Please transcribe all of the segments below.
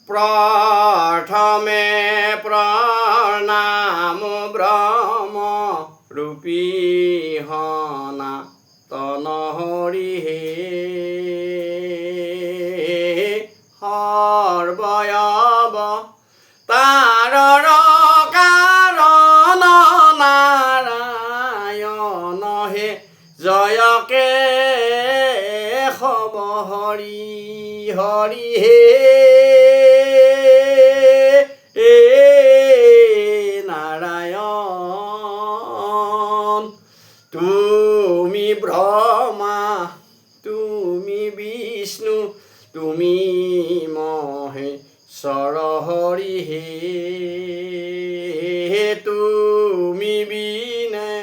প্ৰথমে প্ৰণাম ব্ৰহ্ম ৰূপী সনাতন হৰি হে সৰ্বয়ব তাৰৰ কাৰণ নাৰায়ণ হে জয়কে সব হৰি হৰি হে নাৰায়ণ তুমি ব্ৰহ্মা তুমি বিষ্ণু তুমি মহেশ্বৰ হৰি হে তুমি বিনে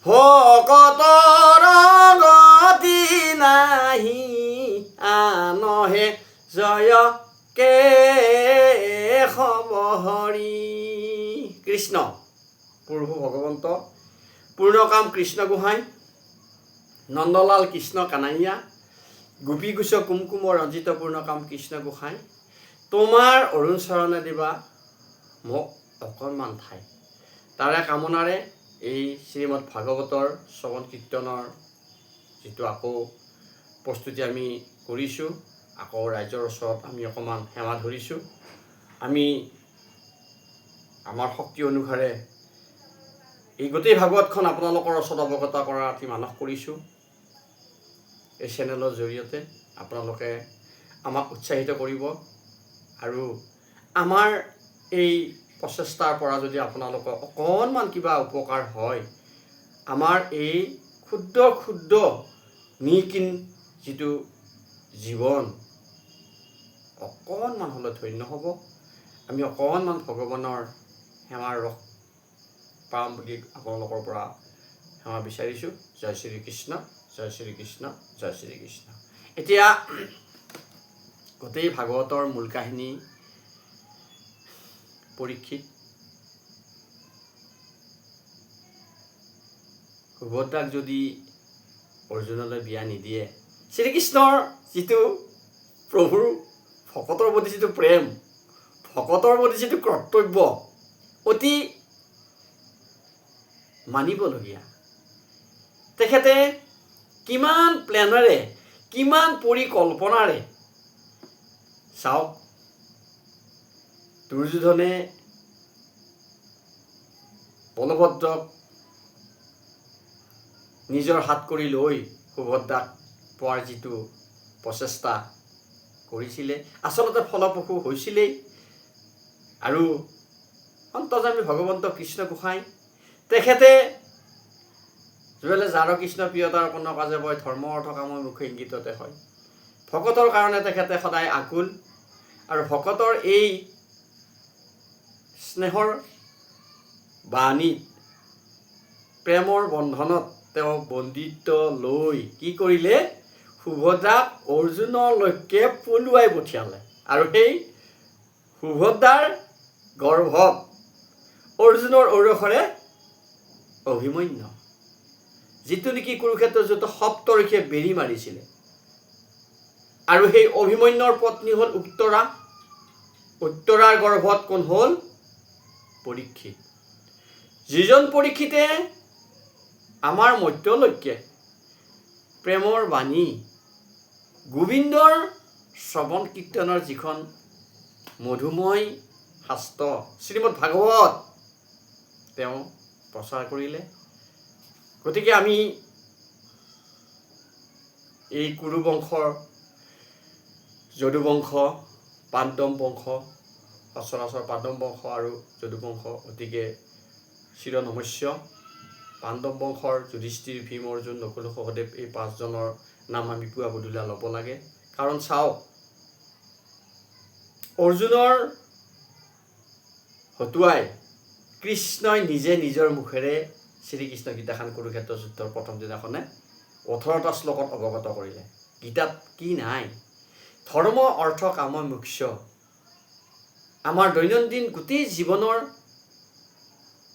ভকতৰ গতি নাহি আনহে জয় কে সব হৰি কৃষ্ণ প্ৰভু ভগৱন্ত পূৰ্ণকাম কৃষ্ণ গোহাঁই নন্দলাল কৃষ্ণ কানাইয়া গোপী কুশ কুমকুম ৰঞ্জিত পূৰ্ণকাম কৃষ্ণ গোসাঁই তোমাৰ অৰুণ চৰণে দিবা মোক অকণমান ঠাই তাৰে কামনাৰে এই শ্ৰীমদ ভাগৱতৰ শ্ৰৱণ কীৰ্তনৰ যিটো আকৌ প্ৰস্তুতি আমি কৰিছোঁ আকৌ ৰাইজৰ ওচৰত আমি অকণমান সেৱা ধৰিছোঁ আমি আমাৰ শক্তি অনুসাৰে এই গোটেই ভাগৱতখন আপোনালোকৰ ওচৰত অৱগত কৰাৰ অতি মানস কৰিছোঁ এই চেনেলৰ জৰিয়তে আপোনালোকে আমাক উৎসাহিত কৰিব আৰু আমাৰ এই প্ৰচেষ্টাৰ পৰা যদি আপোনালোকৰ অকণমান কিবা উপকাৰ হয় আমাৰ এই ক্ষুদ্ৰ ক্ষুদ্ৰ নিকিন যিটো জীৱন অকণমান হ'লে ধন্য হ'ব আমি অকণমান ভগৱানৰ সেৱাৰ ৰস পাম বুলি আপোনালোকৰ পৰা সেৱা বিচাৰিছোঁ জয় শ্ৰীকৃষ্ণ জয় শ্ৰীকৃষ্ণ জয় শ্ৰীকৃষ্ণ এতিয়া গোটেই ভাগৱতৰ মূল কাহিনী পৰীক্ষিত সুভদ্ৰাক যদি অৰ্জুনলৈ বিয়া নিদিয়ে শ্ৰীকৃষ্ণৰ যিটো প্ৰভুৰ ভকতৰ প্ৰতি যিটো প্ৰেম ভকতৰ প্ৰতি যিটো কৰ্তব্য অতি মানিবলগীয়া তেখেতে কিমান প্লেনেৰে কিমান পৰিকল্পনাৰে চাওক দুৰ্যোধনে বলভদ্ৰক নিজৰ হাত কৰি লৈ সুভদ্ৰাক পোৱাৰ যিটো প্ৰচেষ্টা কৰিছিলে আচলতে ফলপ্ৰসূ হৈছিলেই আৰু অন্তৰ্যামী ভগৱন্ত কৃষ্ণ গোসাঁই তেখেতে যিফালে যাৰ কৃষ্ণ প্ৰিয়তাৰ কোনো কাজে বয় ধৰ্ম অৰ্থ কামৰ মুখে ইংগিততে হয় ভকতৰ কাৰণে তেখেতে সদায় আকুল আৰু ভকতৰ এই স্নেহৰ বাণীত প্ৰেমৰ বন্ধনত তেওঁ বন্দিত্ব লৈ কি কৰিলে সুভদ্ৰাক অৰ্জুনলৈকে পলুৱাই পঠিয়ালে আৰু সেই সুভদ্ৰাৰ গৰ্ভত অৰ্জুনৰ ঔৰসৰে অভিমন্য যিটো নেকি কুৰুক্ষেত্ৰৰ যুদ্ধ সপ্তৰ্ষিয়ে বেৰি মাৰিছিলে আৰু সেই অভিমন্যুৰ পত্নী হ'ল উত্তৰা উত্তৰাৰ গৰ্ভত কোন হ'ল পৰীক্ষিত যিজন পৰীক্ষিতে আমাৰ মধ্যলৈকে প্ৰেমৰ বাণী গোবিন্দৰ শ্ৰৱণ কীৰ্তনৰ যিখন মধুময় শাস্ত্ৰ শ্ৰীমদ ভাগৱত তেওঁ প্ৰচাৰ কৰিলে গতিকে আমি এই কুৰু বংশৰ যদুবংশ পাণ্ডৱ বংশ সচৰাচৰ পাণ্ডৱ বংশ আৰু যদুবংশ অতিকে চিৰনমস্য পাণ্ডৱ বংশৰ যুধিষ্ঠিৰ ভীম অৰ্জুন নকুল সহদেৱ এই পাঁচজনৰ নাম আমি পুৱা গধূলা ল'ব লাগে কাৰণ চাওক অৰ্জুনৰ হতুৱাই কৃষ্ণই নিজে নিজৰ মুখেৰে শ্ৰীকৃষ্ণ গীতাখন কুৰুক্ষেত্ৰ যুদ্ধৰ প্ৰথম দিনাখনে 18টা শ্লোকত অৱগত কৰিলে গীতাত কি নাই ধৰ্ম অৰ্থ কাম মোক্ষ আমাৰ দৈনন্দিন গোটেই জীৱনৰ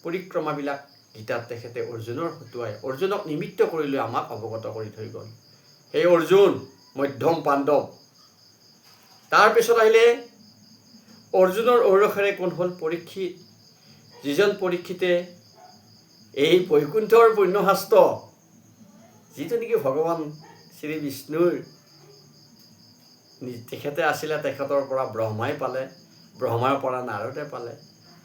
পৰিক্ৰমাবিলাক গীতাত তেখেতে অৰ্জুনৰ হতুৱাই অৰ্জুনক নিমিত্ত কৰি লৈ আমাক অৱগত কৰি থৈ গ'ল সেই অৰ্জুন মধ্যম পাণ্ডৱ তাৰপিছত আহিলে অৰ্জুনৰ ঔৰসেৰে কোন হ'ল? পৰীক্ষিত। যিজন পৰীক্ষিতে এই বৈকুণ্ঠৰ পুণ্যশাস্ত্ৰ, যিটো নেকি ভগৱান শ্ৰী বিষ্ণুৰ তেখেতে আছিলে, তেখেতৰ পৰা ব্ৰহ্মাই পালে, ব্ৰহ্মাৰ পৰা নাৰদে পালে,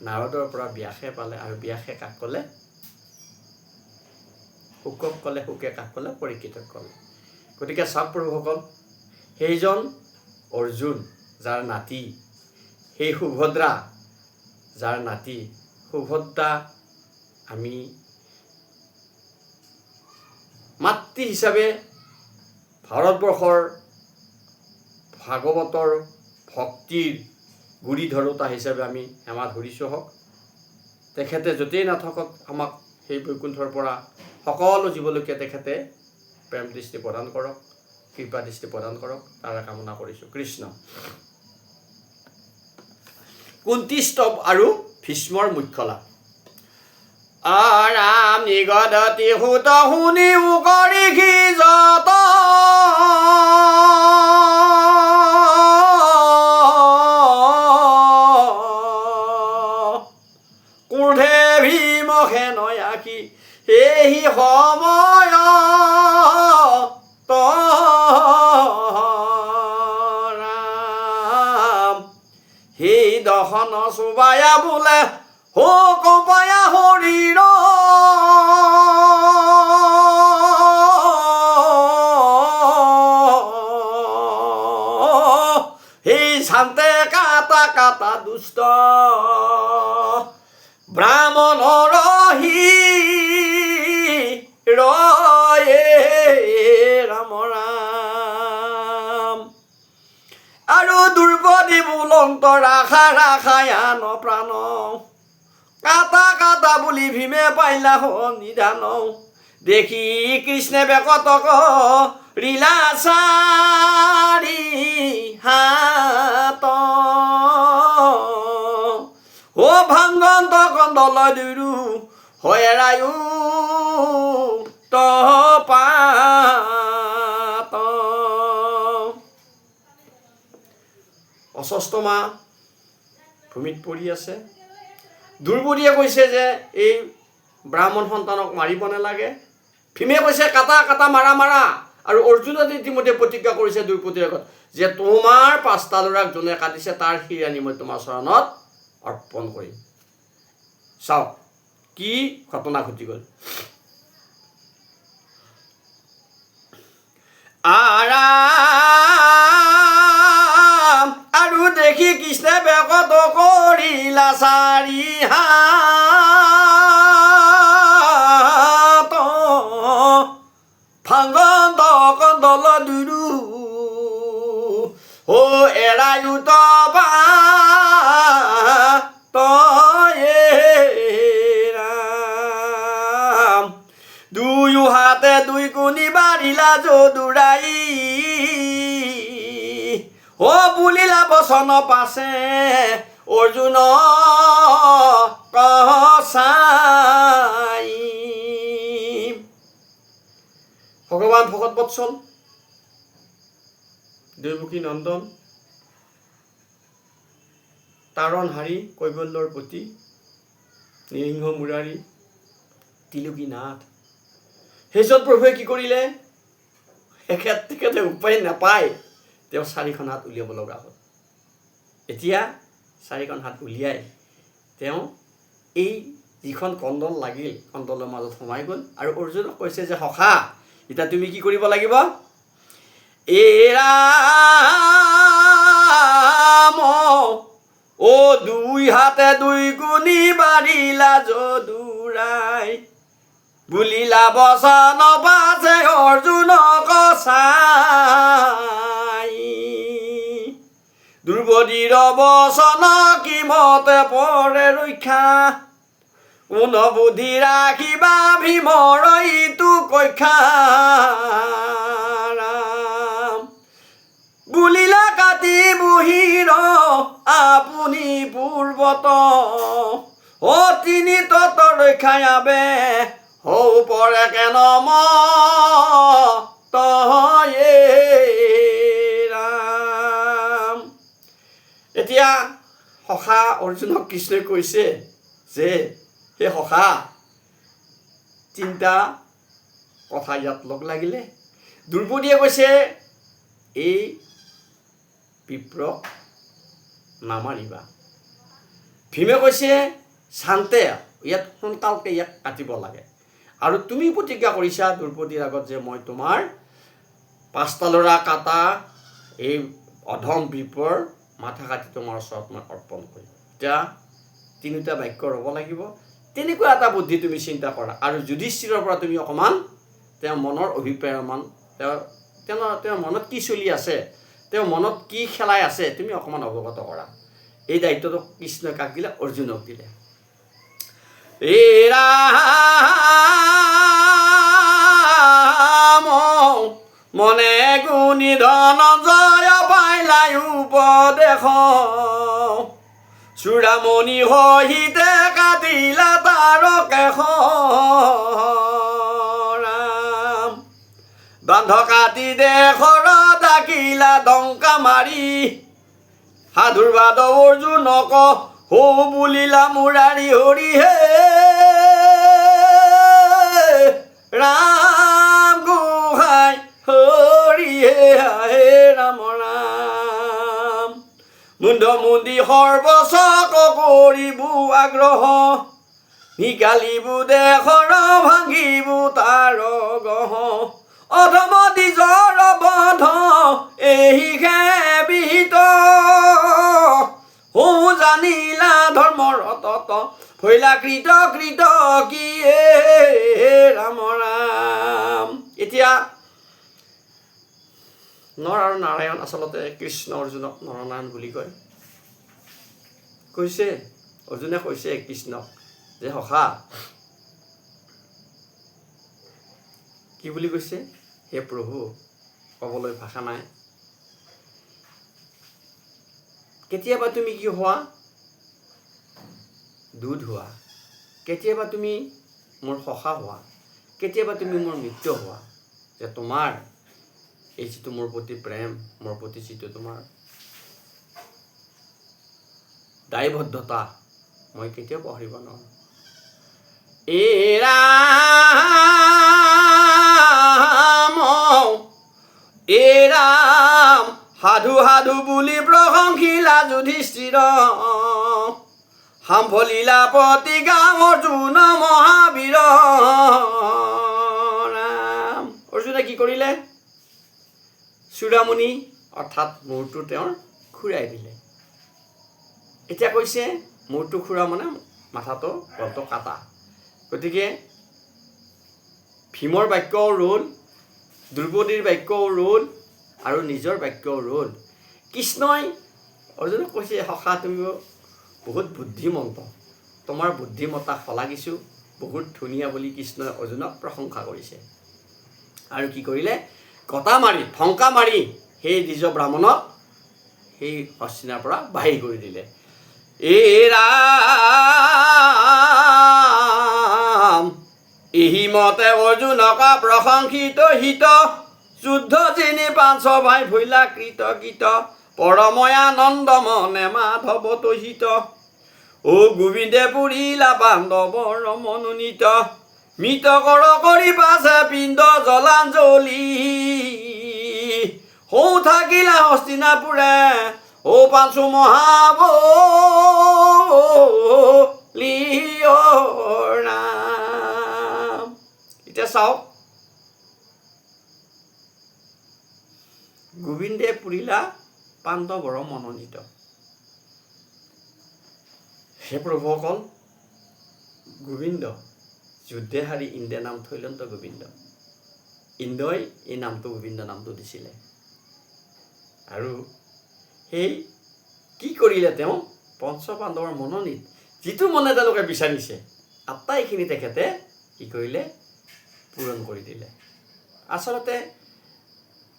নাৰদৰ পৰা ব্যাসে পালে, আৰু ব্যাসে কাক ক'লে? শুকক ক'লে, শুকে কাক ক'লে? পৰীক্ষিতক ক'লে। গতিকে চাওক প্ৰভুসকল, সেইজন অৰ্জুন যাৰ নাতি, সেই সুভদ্ৰা যাৰ নাতি, সুভদ্ৰা আমি মাতৃ হিচাপে ভাৰতবৰ্ষৰ ভাগৱতৰ ভক্তিৰ গুৰি ধৰোতা হিচাপে আমি সেৱা ধৰিছোঁ হওক। তেখেতে য'তেই নাথাকক আমাক সেই বৈকুণ্ঠৰ পৰা সকলো জীৱলৈকে তেখেতে প্ৰেম দৃষ্টি প্ৰদান কৰক, কৃপা দৃষ্টি প্ৰদান কৰক, তাৰে কামনা কৰিছোঁ। কৃষ্ণ। কুন্তী স্তৱ আৰু ভীষ্মৰ মুখ্য লাভ। আৰাম নিগদতি সুত শুনিও কৰি যত কোঢ়ে ভীমহে নয়াসী সেই সময় ৰাম সেই দহন চুবায়া বোলে শোক পায়া শৰীৰ সেই শান্তে কাটা কাটা দুষ্ট ব্ৰাহ্মণৰ ৰয়ে ৰাম ৰাম। আৰু দুৰ্বদী বুলন্ত ৰাখা ৰাখায়ান প্ৰাণ কাটা কাটা বুলি ভীমে পাইলা নিধান। দেখি কৃষ্ণে বেকতক ৰীলা চাৰি হাত ও ভাংগন্ত কন্দল দুৰু হয়েৰায়ু তপাত। অস্বস্থমা ভূমিত পৰি আছে। দুৰ্বদীয়ে কৈছে যে এই ব্ৰাহ্মণ সন্তানক মাৰিব নালাগে। ভীমে কৈছে কাটা কাটা মাৰা মাৰা। আৰু অৰ্জুনে ইতিমধ্যে প্ৰতিজ্ঞা কৰিছে দ্ৰৌপদীৰ আগত যে তোমাৰ 5টা ল'ৰাক যোনে কাটিছে তাৰ শিৰ আনি মই তোমাৰ চৰণত অৰ্পণ কৰিম। চাওক কি ঘটনা ঘটি গ'ল। আৰাম আৰু দেখি কৃষ্ণে বেকত কৰিলা চাৰি হাত ভাংগন্ত কন্দল দুৰু ও এৰায়ু তপাত ৰাম। দুয়ো হাতে দুই কুনি বাঢ়িলা যদুৰাই ও বুলিলা বচন পাছে অৰ্জুন কচাই। ভগৱান ভকত বৎসল দেৱকী নন্দন তাৰণহাৰী কৈবল্যৰ পতি নৃসিংহ মুৰাৰী তিলকী নাথ সেইজন প্ৰভুৱে কি কৰিলে? তেখেতে উপায় নাপায় তেওঁ 4খন হাত উলিয়াব লগা হ'ল। এতিয়া 4খন হাত উলিয়াই তেওঁ এই যিখন কণ্ডল লাগিল কণ্ডলৰ মাজত সোমাই গ'ল আৰু অৰ্জুনক কৈছে যে সখা এতিয়া তুমি কি কৰিব লাগিব? ৰাম ও দুই হাতে দুই কুনি বাঢ়িলা যদুৰাই বুলিলা বচন পাছে অৰ্জুন কচাই। দ্ৰৌপদীৰ বচন কি মতে পৰে ৰক্ষা কোন বুদ্ধি ৰাখিবা ভীমৰ ইটো কক্ষা ৰাম। বুলিলা কাটি বুহিৰ আপুনি পূৰ্বত ও তিনি তত ৰক্ষাই আবে হৌ পৰে কেন ৰাম। এতিয়া সখা অৰ্জুনক কৃষ্ণই কৈছে যে হে সখা, তিনিটা কথা ইয়াত লগ লাগিলে। দ্ৰৌপদীয়ে কৈছে এই বিপ্ৰক নামাৰিবা। ভীমে কৈছে শান্তে, ইয়াত সোনকালকে ইয়াক কাটিব লাগে। আৰু তুমি প্ৰতিজ্ঞা কৰিছা দ্ৰৌপদীৰ আগত যে মই তোমাৰ 5টা ল'ৰা কাটা এই অধম বিপ্ৰৰ মাথা কাটি তোমাৰ ওচৰত মই অৰ্পণ কৰিম। এতিয়া 3টা বাক্য ৰ'ব লাগিব। তেনেকুৱা এটা বুদ্ধি তুমি চিন্তা কৰা। আৰু যুধিষ্ঠিৰৰ পৰা তুমি অকণমান তেওঁৰ মনৰ অভিপ্ৰায় অকণমান তেওঁৰ মনত কি চলি আছে, তেওঁৰ মনত কি খেলাই আছে তুমি অকণমান অৱগত কৰা। এই দায়িত্বটো কৃষ্ণই কাক দিলে? অৰ্জুনক দিলে। ৰাম মনে গুণী ধনঞ্জয় পাইলাই উপদেশ, চূড়ামণি সহিতে কাটিলা তাৰ কেশ। ৰাম বান্ধ কাটি দেশৰ ডাকিলা ডংকা মাৰি, সাধুৰ বাদ অৰ্জুনক হৌ বুলিলা মুৰাৰী হৰি হে। ৰাম গোহাঁই হৰি হে হে ৰাম ৰাম। মুণ্ড মুণ্ডি সৰ্বচক কৰিবো আগ্ৰহ, নিকালিবো দেশৰ ভাঙিবো তাৰ গহ। অধম দ্বিজৰ বধ এহিহে বিহিত, হৌ জানিলা ধৰ্মৰ তত ভৈলা কৃত কৃত কি ৰাম ৰাম। এতিয়া নৰ আৰু নাৰায়ণ, আচলতে কৃষ্ণ অৰ্জুনক নৰনাৰায়ণ বুলি কয়। কৈছে অৰ্জুনে কৈছে কৃষ্ণক যে সখা, কি বুলি কৈছে? হে প্ৰভু, ক'বলৈ ভাষা নাই। কেতিয়াবা তুমি কি হোৱা? দুধ হোৱা। কেতিয়াবা তুমি মোৰ সখা হোৱা। কেতিয়াবা তুমি মোৰ মিত্ৰ হোৱা। যে তোমাৰ এই যিটো মোৰ প্ৰতি প্ৰেম, মোৰ প্ৰতি যিটো তোমাৰ দায়বদ্ধতা, মই কেতিয়াও পাহৰিব নোৱাৰোঁ। এই ৰাম সাধু সাধু বুলি প্ৰশংসিলা যুধিষ্ঠিৰ, সাম্ভলিলা প্ৰতিজ্ঞা অৰ্জুন মহাবীৰ। ৰাম অৰ্জুনে কি কৰিলে? চূড়ামণি অৰ্থাৎ মূৰটো তেওঁৰ ঘূৰাই দিলে। এতিয়া কৈছে মূৰটো ঘূৰা মানে মাথাটো গলটো কাটা। গতিকে ভীমৰ বাক্যও ৰ'ল, দ্ৰৌপদীৰ বাক্যও ৰ'ল, আৰু নিজৰ বাক্যও ৰ'ল। কৃষ্ণই অৰ্জুনক কৈছে সখা, তুমি বহুত বুদ্ধিমন্ত, তোমাৰ বুদ্ধিমত্তা শলাগিছোঁ, বহুত ধুনীয়া বুলি কৃষ্ণই অৰ্জুনক প্ৰশংসা কৰিছে। আৰু কি কৰিলে? গতা মাৰি ঠংকা মাৰি সেই দ্বিজ ব্ৰাহ্মণক সেই হস্তিনাৰ পৰা বাহিৰ কৰি দিলে। এই ৰাম এহি মতে অৰ্জুনক প্ৰশংসিত হিত, যুদ্ধ যিনি 500 ভাই ভৈলা কৃত গীত, পৰময়ানন্দ মনে মাধৱ তহিত। ও গোবিন্দে পুৰিলা পাণ্ডৱৰ মনোনীত, মৃত কৰ কৰি পাছে পিণ্ড জলাঞ্জলি। হৌ থাকিলা হস্তিনাপুৰে ও 500 মহাবলি ৰাম। এতিয়া চাওক, গোবিন্দে পুৰিলা পাণ্ডৱৰ মনোনীত। হে প্ৰভুসকল, গোবিন্দ যুদ্ধে হাৰি ইন্দ্ৰে নাম থৈলন্ত গোবিন্দ। ইন্দ্ৰই এই নামটো গোবিন্দ নামটো দিছিলে। আৰু সেই কি কৰিলে? তেওঁ পঞ্চপাণ্ডৱৰ মনোনীত যিটো মনে তেওঁলোকে বিচাৰিছে আটাইখিনি তেখেতে কি কৰিলে? পূৰণ কৰি দিলে। আচলতে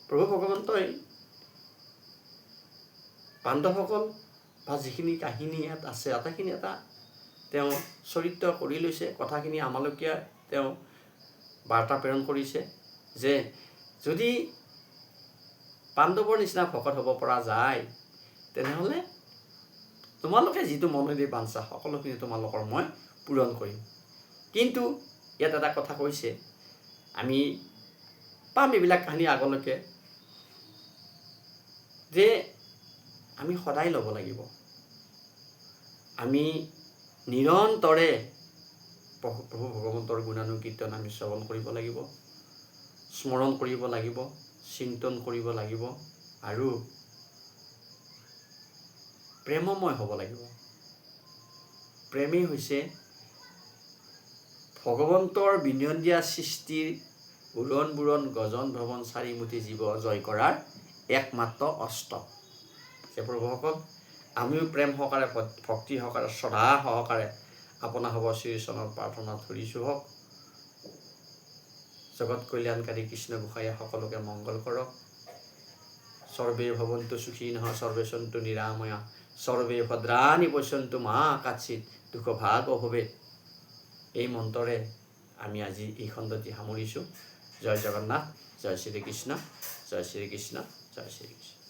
প্ৰভু ভগৱন্তই পাণ্ডৱসকল বা যিখিনি কাহিনী ইয়াত আছে আটাইখিনি এটা তেওঁ চৰিত্ৰ কৰি লৈছে। কথাখিনি আমালৈকে তেওঁ বাৰ্তা প্ৰেৰণ কৰিছে যে যদি পাণ্ডৱৰ নিচিনা ভকত হ'ব পৰা যায়, তেনেহ'লে তোমালোকে যিটো মনেৰে বাঞ্ছা সকলোখিনি তোমালোকৰ মই পূৰণ কৰিম। কিন্তু ইয়াত এটা কথা কৈছে, আমি পাম এইবিলাক কাহিনী আগলৈকে, যে আমি সদায় ল'ব লাগিব। আমি নিৰন্তৰে প্ৰভু ভগৱন্তৰ গুণানুকীৰ্তন আমি শ্ৰৱণ কৰিব লাগিব, স্মৰণ কৰিব লাগিব, চিন্তন কৰিব লাগিব আৰু প্ৰেমময় হ'ব লাগিব। প্ৰেমেই হৈছে ভগৱন্তৰ বিনন্দীয়া সৃষ্টিৰ উৰণ বুৰণ গজন ভ্ৰমণ চাৰিমুঠি জীৱ জয় কৰাৰ একমাত্ৰ অস্ত্ৰ। যে প্ৰভুসকল, আমিও প্ৰেম সহকাৰে, ভক্তি সহকাৰে, শ্ৰদ্ধা সহকাৰে আপোনাৰ হ'ব শ্ৰীচৰণৰ প্ৰাৰ্থনা ধৰিছোঁ হওক। জগত কল্যাণকাৰী কৃষ্ণ গোসাঁইয়ে সকলোকে মংগল কৰক। সৰ্বে ভৱন্তু সুখীনঃ, সৰ্বে সন্তু নিৰাময়া, সৰ্বে ভদ্ৰাণি পশ্যন্তু মা কাচ্চিৎ দুঃখভাগ ভৱেৎ। এই মন্ত্ৰৰে আমি আজি এই খণ্ডটি সামৰিছোঁ। জয় জগন্নাথ, জয় শ্ৰীকৃষ্ণ, জয় শ্ৰীকৃষ্ণ, জয় শ্ৰীকৃষ্ণ।